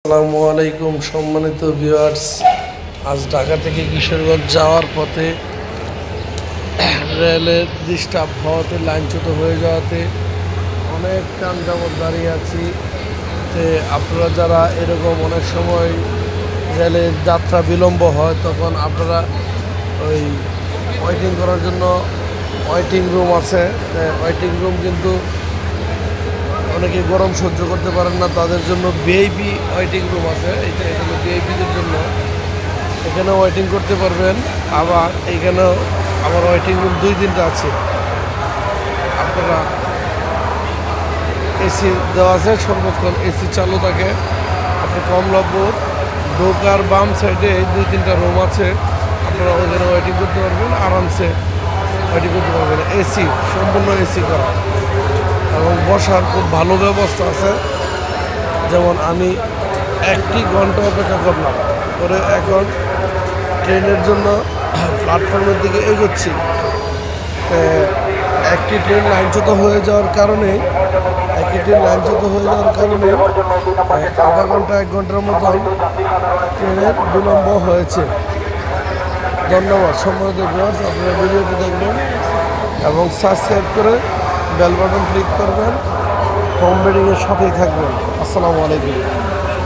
আসসালামু আলাইকুম সম্মানিত ভিউয়ার্স। আজ ঢাকা থেকে কিশোরগঞ্জ যাওয়ার পথে রেলের ডিস্টার্ব হওয়াতে লাইনচ্যুত হয়ে যাওয়াতে অনেক কাম যাবত দাঁড়িয়ে আছি। তে আপনারা যারা এরকম অনেক সময় রেলের যাত্রা বিলম্ব হয় তখন আপনারা ওই ওয়েটিং করার জন্য ওয়েটিং রুম আছে। ওয়েটিং রুম কিন্তু অনেকে গরম সহ্য করতে পারেন না, তাদের জন্য ভিআইপি ওয়েটিং রুম আছে। এটা হলো ভিআইপিদের জন্য, এখানে ওয়েটিং করতে পারবেন। আবার এইখানেও আবার ওয়েটিং রুম 2-3টা আছে। আপনারা এসি দেওয়া আছে, সর্বক্ষণ এসি চালু থাকে। আপনি কমলাপুর ঢোকার বাম সাইডে 2-3টা রুম আছে, আপনারা ওইখানে ওয়েটিং করতে পারবেন, আরামসে ওয়েটিং করতে পারবেন। এসি সম্পূর্ণ এসি করা এবং বসার খুব ভালো ব্যবস্থা আছে। যেমন আমি 1 ঘন্টা অপেক্ষা করলাম করে এখন ট্রেনের জন্য প্ল্যাটফর্মের দিকে এগোচ্ছি। একটি ট্রেন লাইনচ্যুত হয়ে যাওয়ার কারণে আধা ঘন্টা 1 ঘন্টার মতন ট্রেনের বিলম্ব হয়েছে। ধন্যবাদ সম্মানিত ভিউয়ার্স, আপনারা ভিডিওটি দেখবেন এবং সাবস্ক্রাইব করে বেল বাটন ক্লিক করবেন, হোম বেডিংয়ের সাথেই থাকবেন। আসসালামু আলাইকুম।